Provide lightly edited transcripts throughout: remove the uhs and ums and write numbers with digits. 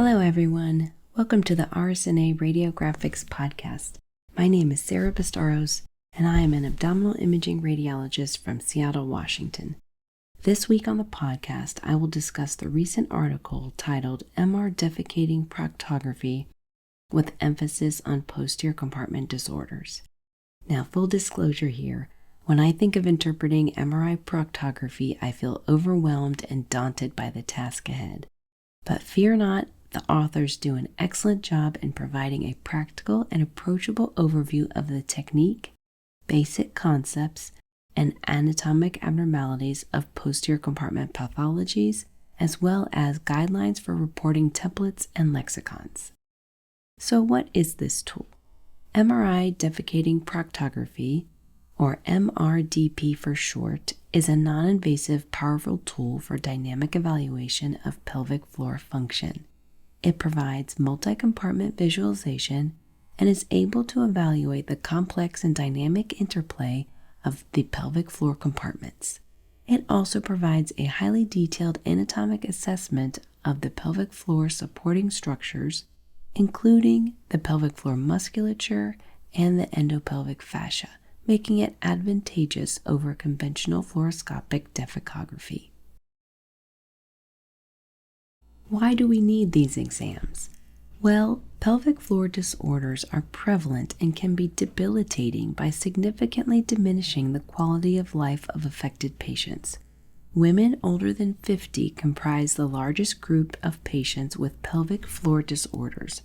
Hello everyone, welcome to the RSNA RadioGraphics podcast. My name is Sarah Bastawrous, and I am an abdominal imaging radiologist from Seattle, Washington. This week on the podcast, I will discuss the recent article titled MR Defecating Proctography with emphasis on posterior compartment disorders. Now, full disclosure here, when I think of interpreting MRI proctography, I feel overwhelmed and daunted by the task ahead. But fear not, the authors do an excellent job in providing a practical and approachable overview of the technique, basic concepts, and anatomic abnormalities of posterior compartment pathologies, as well as guidelines for reporting templates and lexicons. So what is this tool? MRI Defecating Proctography, or MRDP for short, is a non-invasive, powerful tool for dynamic evaluation of pelvic floor function. It provides multi-compartment visualization and is able to evaluate the complex and dynamic interplay of the pelvic floor compartments. It also provides a highly detailed anatomic assessment of the pelvic floor supporting structures, including the pelvic floor musculature and the endopelvic fascia, making it advantageous over conventional fluoroscopic defecography. Why do we need these exams? Well, pelvic floor disorders are prevalent and can be debilitating by significantly diminishing the quality of life of affected patients. Women older than 50 comprise the largest group of patients with pelvic floor disorders,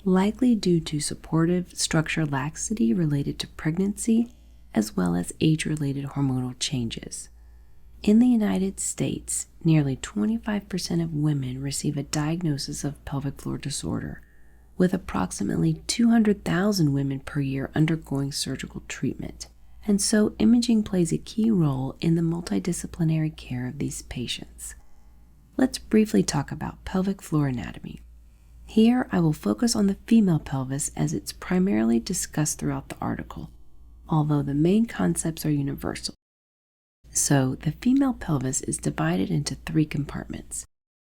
likely due to supportive structure laxity related to pregnancy, as well as age-related hormonal changes. In the United States, nearly 25% of women receive a diagnosis of pelvic floor disorder, with approximately 200,000 women per year undergoing surgical treatment, and so imaging plays a key role in the multidisciplinary care of these patients. Let's briefly talk about pelvic floor anatomy. Here, I will focus on the female pelvis as it's primarily discussed throughout the article, although the main concepts are universal. So, the female pelvis is divided into three compartments.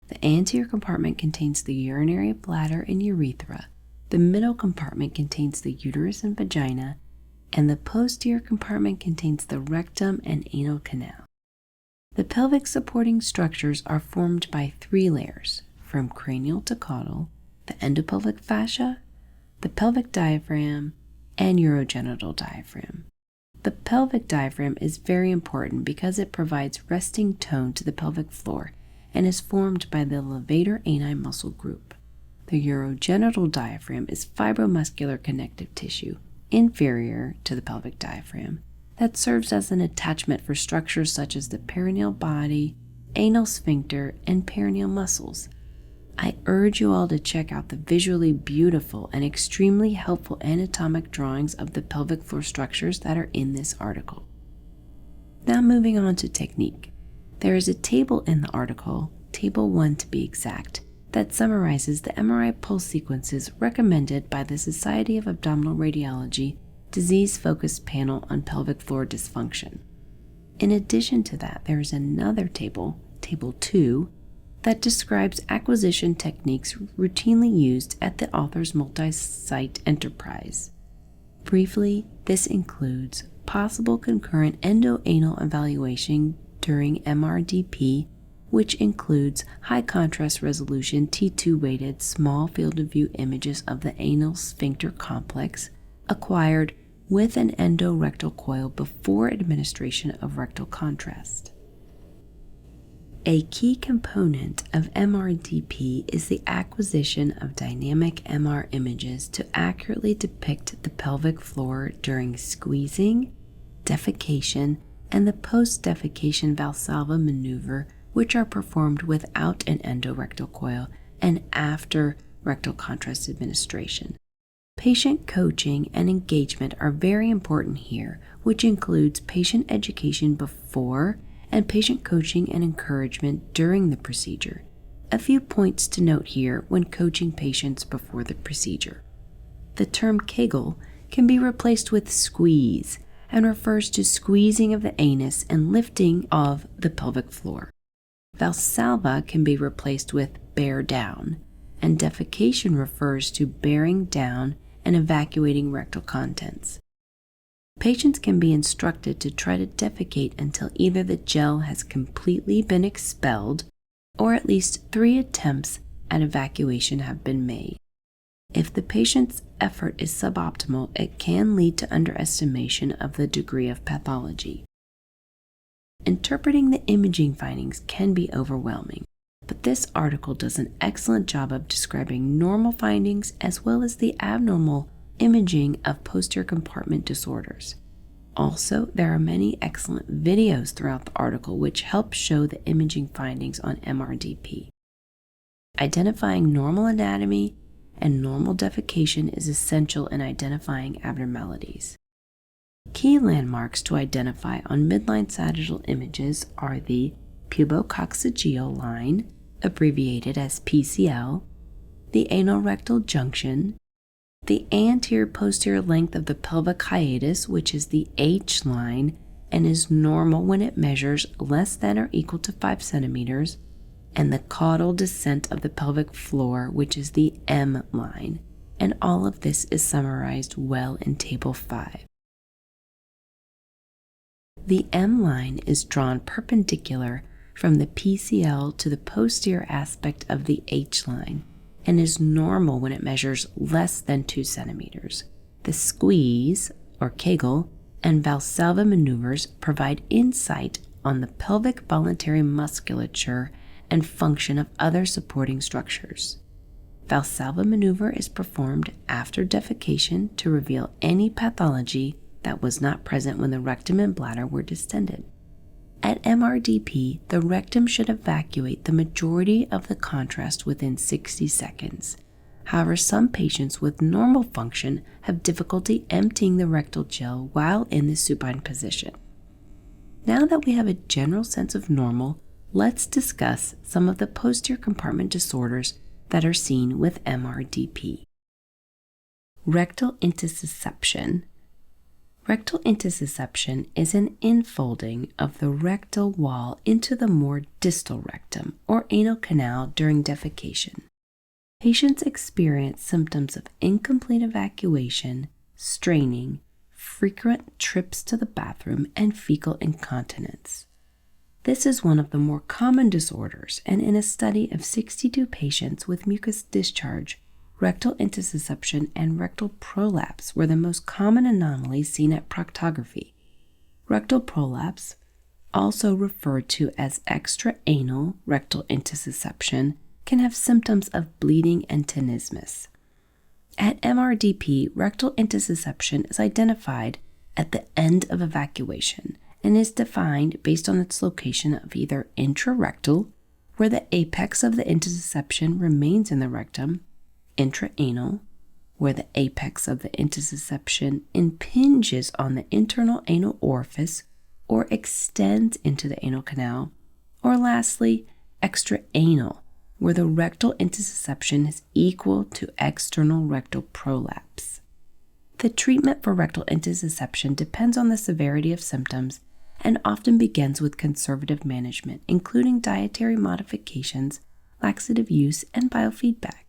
The anterior compartment contains the urinary bladder and urethra, the middle compartment contains the uterus and vagina, and the posterior compartment contains the rectum and anal canal. The pelvic supporting structures are formed by three layers, from cranial to caudal, the endopelvic fascia, the pelvic diaphragm, and urogenital diaphragm. The pelvic diaphragm is very important because it provides resting tone to the pelvic floor and is formed by the levator ani muscle group. The urogenital diaphragm is fibromuscular connective tissue, inferior to the pelvic diaphragm, that serves as an attachment for structures such as the perineal body, anal sphincter, and perineal muscles. I urge you all to check out the visually beautiful and extremely helpful anatomic drawings of the pelvic floor structures that are in this article. Now moving on to technique. There is a table in the article, Table 1 to be exact, that summarizes the MRI pulse sequences recommended by the Society of Abdominal Radiology disease-focused panel on pelvic floor dysfunction. In addition to that, there is another table, Table 2, that describes acquisition techniques routinely used at the author's multi-site enterprise. Briefly, this includes possible concurrent endo-anal evaluation during MRDP, which includes high contrast resolution T2 weighted small field of view images of the anal sphincter complex acquired with an endorectal coil before administration of rectal contrast. A key component of MRDP is the acquisition of dynamic MR images to accurately depict the pelvic floor during squeezing, defecation, and the post-defecation Valsalva maneuver, which are performed without an endorectal coil and after rectal contrast administration. Patient coaching and engagement are very important here, which includes patient education before and patient coaching and encouragement during the procedure. A few points to note here when coaching patients before the procedure. The term Kegel can be replaced with squeeze and refers to squeezing of the anus and lifting of the pelvic floor. Valsalva can be replaced with bear down, and defecation refers to bearing down and evacuating rectal contents. Patients can be instructed to try to defecate until either the gel has completely been expelled or at least 3 attempts at evacuation have been made. If the patient's effort is suboptimal, it can lead to underestimation of the degree of pathology. Interpreting the imaging findings can be overwhelming, but this article does an excellent job of describing normal findings as well as the abnormal imaging of posterior compartment disorders. Also, there are many excellent videos throughout the article which help show the imaging findings on MRDP. Identifying normal anatomy and normal defecation is essential in identifying abnormalities. Key landmarks to identify on midline sagittal images are the pubococcygeal line, abbreviated as PCL, the anorectal junction, the anterior-posterior length of the pelvic hiatus, which is the H line and is normal when it measures less than or equal to 5 centimeters, and the caudal descent of the pelvic floor, which is the M line, and all of this is summarized well in Table 5. The M line is drawn perpendicular from the PCL to the posterior aspect of the H line and is normal when it measures less than 2 centimeters. The squeeze, or Kegel, and Valsalva maneuvers provide insight on the pelvic voluntary musculature and function of other supporting structures. Valsalva maneuver is performed after defecation to reveal any pathology that was not present when the rectum and bladder were distended. At MRDP, the rectum should evacuate the majority of the contrast within 60 seconds. However, some patients with normal function have difficulty emptying the rectal gel while in the supine position. Now that we have a general sense of normal, let's discuss some of the posterior compartment disorders that are seen with MRDP. Rectal intussusception. Rectal intussusception is an infolding of the rectal wall into the more distal rectum or anal canal during defecation. Patients experience symptoms of incomplete evacuation, straining, frequent trips to the bathroom, and fecal incontinence. This is one of the more common disorders, and in a study of 62 patients with mucus discharge, rectal intussusception and rectal prolapse were the most common anomalies seen at proctography. Rectal prolapse, also referred to as extra-anal rectal intussusception, can have symptoms of bleeding and tenesmus. At MRDP, rectal intussusception is identified at the end of evacuation and is defined based on its location of either intrarectal, where the apex of the intussusception remains in the rectum, intraanal, where the apex of the intussusception impinges on the internal anal orifice or extends into the anal canal, or lastly, extraanal, where the rectal intussusception is equal to external rectal prolapse. The treatment for rectal intussusception depends on the severity of symptoms and often begins with conservative management, including dietary modifications, laxative use, and biofeedback.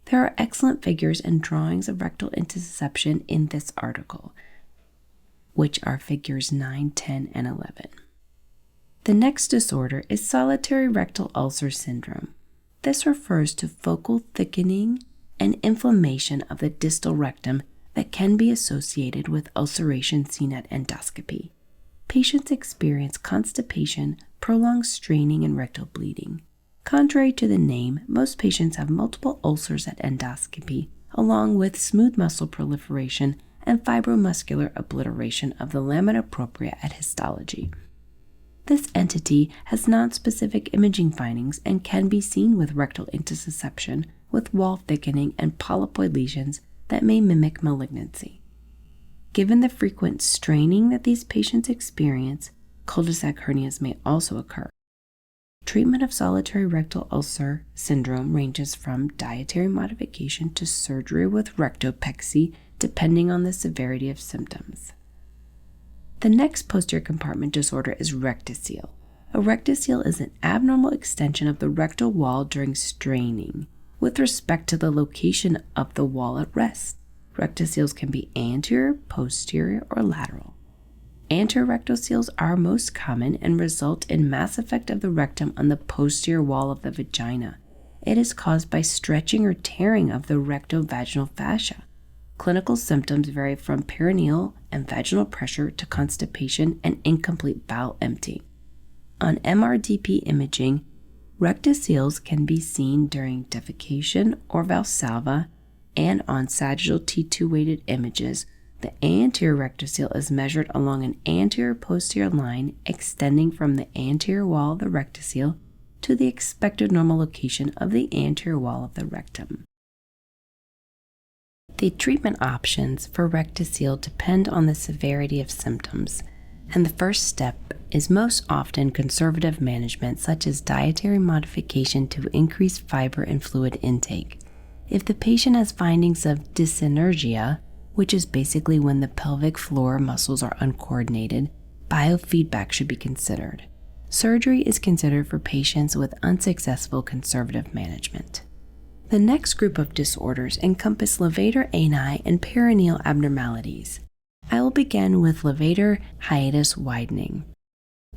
There are excellent figures and drawings of rectal intussusception in this article, which are figures 9, 10, and 11. The next disorder is solitary rectal ulcer syndrome. This refers to focal thickening and inflammation of the distal rectum that can be associated with ulceration seen at endoscopy. Patients experience constipation, prolonged straining, and rectal bleeding. Contrary to the name, most patients have multiple ulcers at endoscopy, along with smooth muscle proliferation and fibromuscular obliteration of the lamina propria at histology. This entity has nonspecific imaging findings and can be seen with rectal intussusception with wall thickening and polypoid lesions that may mimic malignancy. Given the frequent straining that these patients experience, cul-de-sac hernias may also occur. Treatment of solitary rectal ulcer syndrome ranges from dietary modification to surgery with rectopexy, depending on the severity of symptoms. The next posterior compartment disorder is rectocele. A rectocele is an abnormal extension of the rectal wall during straining, with respect to the location of the wall at rest. Rectoceles can be anterior, posterior, or lateral. Anterior rectoceles are most common and result in mass effect of the rectum on the posterior wall of the vagina. It is caused by stretching or tearing of the rectovaginal fascia. Clinical symptoms vary from perineal and vaginal pressure to constipation and incomplete bowel emptying. On MRDP imaging, rectoceles can be seen during defecation or valsalva, and on sagittal T2 weighted images, the anterior rectocele is measured along an anterior-posterior line extending from the anterior wall of the rectocele to the expected normal location of the anterior wall of the rectum. The treatment options for rectocele depend on the severity of symptoms, and the first step is most often conservative management, such as dietary modification to increase fiber and fluid intake. If the patient has findings of dyssynergia, which is basically when the pelvic floor muscles are uncoordinated, biofeedback should be considered. Surgery is considered for patients with unsuccessful conservative management. The next group of disorders encompass levator ani and perineal abnormalities. I will begin with levator hiatus widening.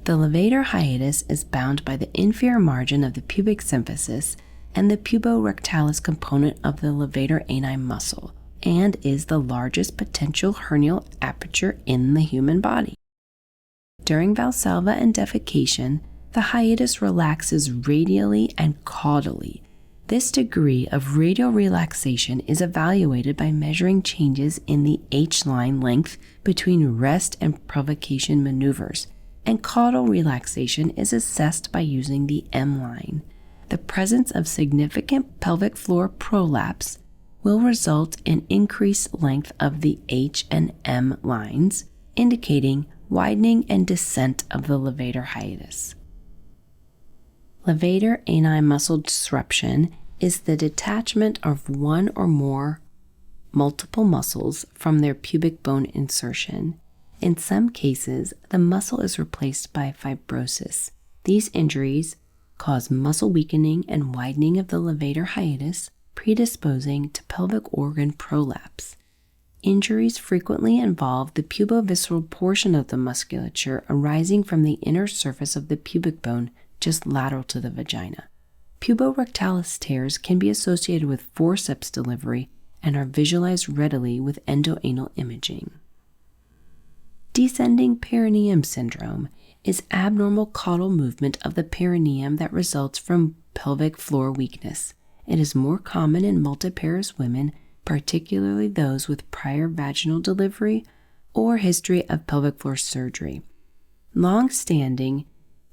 The levator hiatus is bound by the inferior margin of the pubic symphysis and the puborectalis component of the levator ani muscle, and is the largest potential hernial aperture in the human body. During valsalva and defecation, the hiatus relaxes radially and caudally. This degree of radial relaxation is evaluated by measuring changes in the H-line length between rest and provocation maneuvers, and caudal relaxation is assessed by using the M-line. The presence of significant pelvic floor prolapse will result in increased length of the H and M lines, indicating widening and descent of the levator hiatus. Levator ani muscle disruption is the detachment of one or more multiple muscles from their pubic bone insertion. In some cases, the muscle is replaced by fibrosis. These injuries cause muscle weakening and widening of the levator hiatus, predisposing to pelvic organ prolapse. Injuries frequently involve the pubovisceral portion of the musculature arising from the inner surface of the pubic bone just lateral to the vagina. Puborectalis tears can be associated with forceps delivery and are visualized readily with endoanal imaging. Descending perineum syndrome is abnormal caudal movement of the perineum that results from pelvic floor weakness. It is more common in multiparous women, particularly those with prior vaginal delivery or history of pelvic floor surgery. Long-standing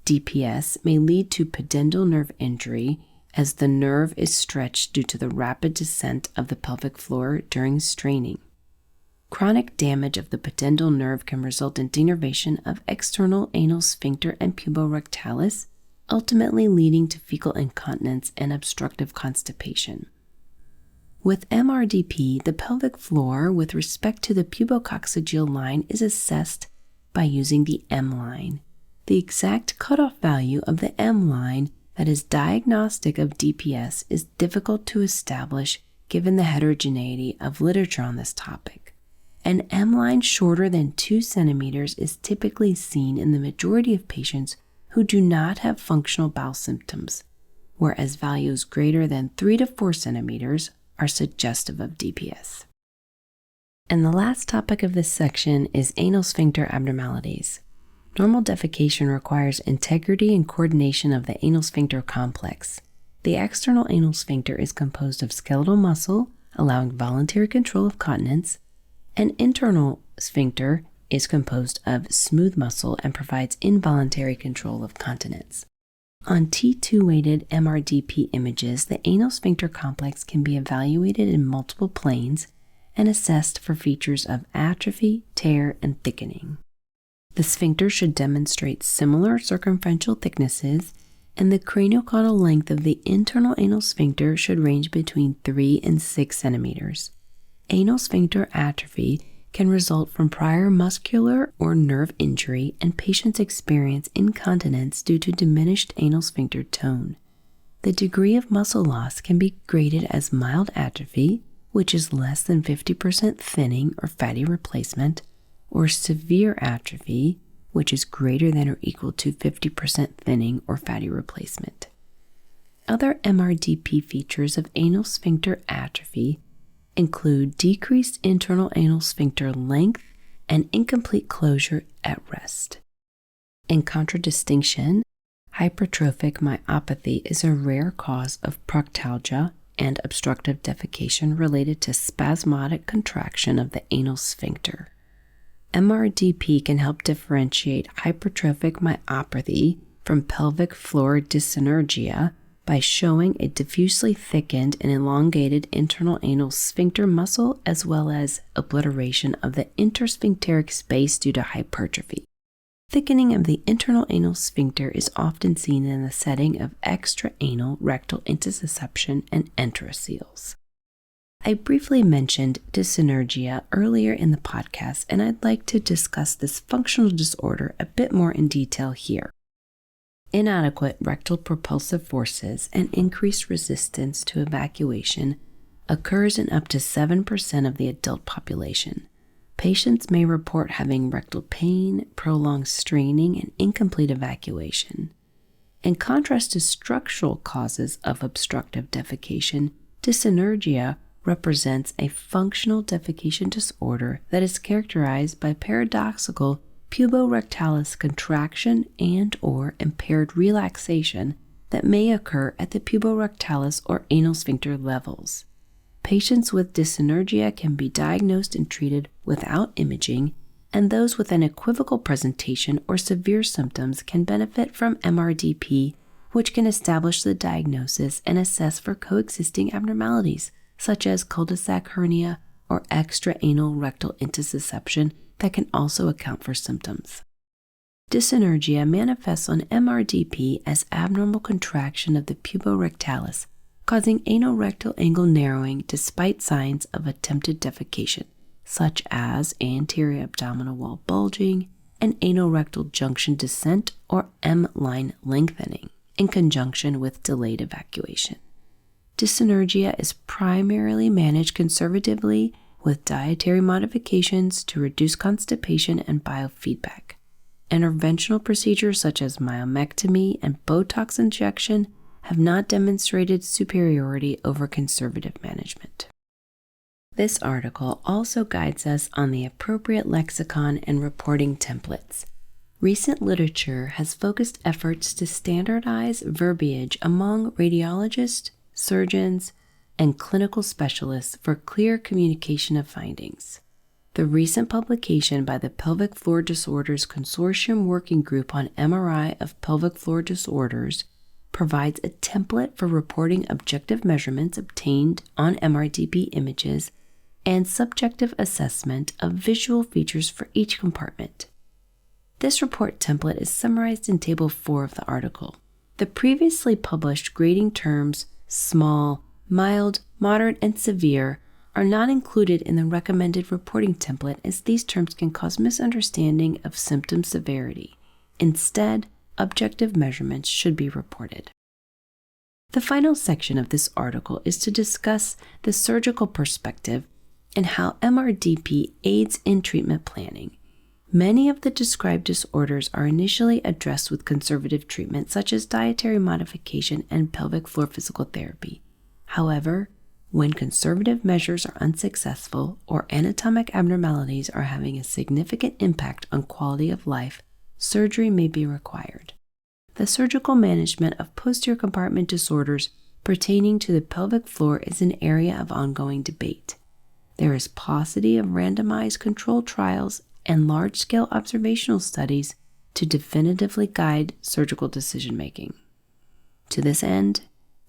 DPS may lead to pudendal nerve injury as the nerve is stretched due to the rapid descent of the pelvic floor during straining. Chronic damage of the pudendal nerve can result in denervation of external anal sphincter and puborectalis, ultimately leading to fecal incontinence and obstructive constipation. With MRDP, the pelvic floor with respect to the pubococcygeal line is assessed by using the M-line. The exact cutoff value of the M-line that is diagnostic of DPS is difficult to establish given the heterogeneity of literature on this topic. An M-line shorter than 2 centimeters is typically seen in the majority of patients who do not have functional bowel symptoms, whereas values greater than 3 to 4 centimeters are suggestive of DPS. And the last topic of this section is anal sphincter abnormalities. Normal defecation requires integrity and coordination of the anal sphincter complex. The external anal sphincter is composed of skeletal muscle, allowing voluntary control of continence. An internal sphincter is composed of smooth muscle and provides involuntary control of continence. On T2-weighted MRDP images, the anal sphincter complex can be evaluated in multiple planes and assessed for features of atrophy, tear, and thickening. The sphincter should demonstrate similar circumferential thicknesses, and the craniocaudal length of the internal anal sphincter should range between 3 and 6 centimeters. Anal sphincter atrophy can result from prior muscular or nerve injury, and patients experience incontinence due to diminished anal sphincter tone. The degree of muscle loss can be graded as mild atrophy, which is less than 50% thinning or fatty replacement, or severe atrophy, which is greater than or equal to 50% thinning or fatty replacement. Other MRDP features of anal sphincter atrophy include decreased internal anal sphincter length and incomplete closure at rest. In contradistinction, hypertrophic myopathy is a rare cause of proctalgia and obstructive defecation related to spasmodic contraction of the anal sphincter. MRDP can help differentiate hypertrophic myopathy from pelvic floor dyssynergia by showing a diffusely thickened and elongated internal anal sphincter muscle as well as obliteration of the intersphincteric space due to hypertrophy. Thickening of the internal anal sphincter is often seen in the setting of extra-anal rectal intussusception and enteroseals. I briefly mentioned dyssynergia earlier in the podcast, and I'd like to discuss this functional disorder a bit more in detail here. Inadequate rectal propulsive forces and increased resistance to evacuation occurs in up to 7% of the adult population. Patients may report having rectal pain, prolonged straining, and incomplete evacuation. In contrast to structural causes of obstructive defecation, dyssynergia represents a functional defecation disorder that is characterized by paradoxical puborectalis contraction and/or impaired relaxation that may occur at the puborectalis or anal sphincter levels. Patients with dyssynergia can be diagnosed and treated without imaging, and those with an equivocal presentation or severe symptoms can benefit from MRDP, which can establish the diagnosis and assess for coexisting abnormalities, such as cul-de-sac hernia or extra-anal rectal intussusception that can also account for symptoms. Dyssynergia manifests on MRDP as abnormal contraction of the puborectalis, causing anorectal angle narrowing despite signs of attempted defecation, such as anterior abdominal wall bulging and anorectal junction descent or M-line lengthening, in conjunction with delayed evacuation. Dyssynergia is primarily managed conservatively with dietary modifications to reduce constipation and biofeedback. Interventional procedures such as myomectomy and Botox injection have not demonstrated superiority over conservative management. This article also guides us on the appropriate lexicon and reporting templates. Recent literature has focused efforts to standardize verbiage among radiologists, surgeons, and clinical specialists for clear communication of findings. The recent publication by the Pelvic Floor Disorders Consortium Working Group on MRI of Pelvic Floor Disorders provides a template for reporting objective measurements obtained on MRDP images and subjective assessment of visual features for each compartment. This report template is summarized in Table 4 of the article. The previously published grading terms small, mild, moderate, and severe are not included in the recommended reporting template as these terms can cause misunderstanding of symptom severity. Instead, objective measurements should be reported. The final section of this article is to discuss the surgical perspective and how MRDP aids in treatment planning. Many of the described disorders are initially addressed with conservative treatment such as dietary modification and pelvic floor physical therapy. However, when conservative measures are unsuccessful or anatomic abnormalities are having a significant impact on quality of life, surgery may be required. The surgical management of posterior compartment disorders pertaining to the pelvic floor is an area of ongoing debate. There is paucity of randomized controlled trials and large-scale observational studies to definitively guide surgical decision-making. To this end,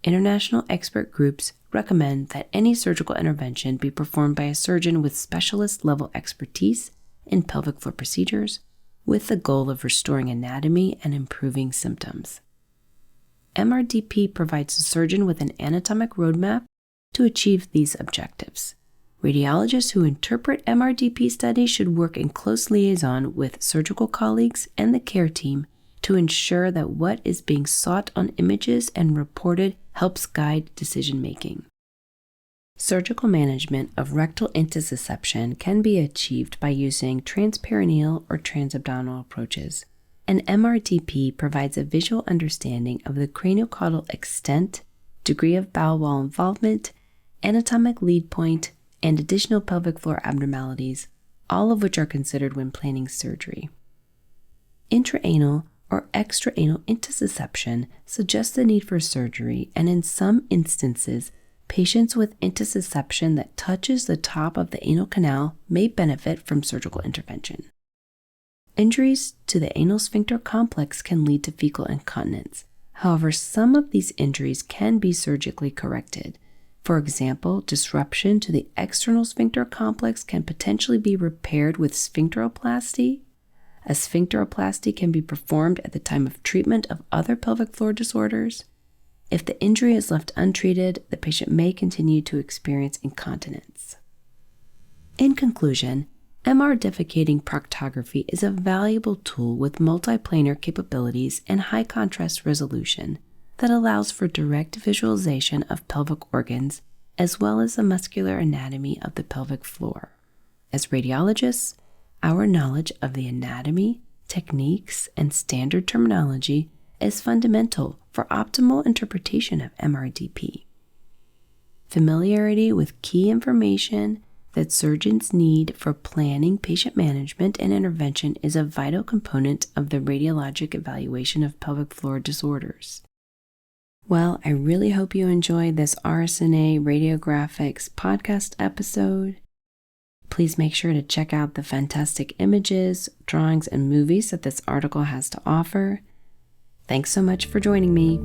international expert groups recommend that any surgical intervention be performed by a surgeon with specialist-level expertise in pelvic floor procedures, with the goal of restoring anatomy and improving symptoms. MRDP provides the surgeon with an anatomic roadmap to achieve these objectives. Radiologists who interpret MRDP studies should work in close liaison with surgical colleagues and the care team to ensure that what is being sought on images and reported helps guide decision-making. Surgical management of rectal intussusception can be achieved by using transperineal or transabdominal approaches. An MRDP provides a visual understanding of the craniocaudal extent, degree of bowel wall involvement, anatomic lead point, and additional pelvic floor abnormalities, all of which are considered when planning surgery. Intraanal or extraanal intussusception suggests the need for surgery, and in some instances, patients with intussusception that touches the top of the anal canal may benefit from surgical intervention. Injuries to the anal sphincter complex can lead to fecal incontinence. However, some of these injuries can be surgically corrected. For example, disruption to the external sphincter complex can potentially be repaired with sphincteroplasty. A sphincteroplasty can be performed at the time of treatment of other pelvic floor disorders. If the injury is left untreated, the patient may continue to experience incontinence. In conclusion, MR defecating proctography is a valuable tool with multiplanar capabilities and high contrast resolution that allows for direct visualization of pelvic organs as well as the muscular anatomy of the pelvic floor. As radiologists, our knowledge of the anatomy, techniques, and standard terminology is fundamental for optimal interpretation of MRDP. Familiarity with key information that surgeons need for planning patient management and intervention is a vital component of the radiologic evaluation of pelvic floor disorders. Well, I really hope you enjoyed this RSNA RadioGraphics podcast episode. Please make sure to check out the fantastic images, drawings, and movies that this article has to offer. Thanks so much for joining me.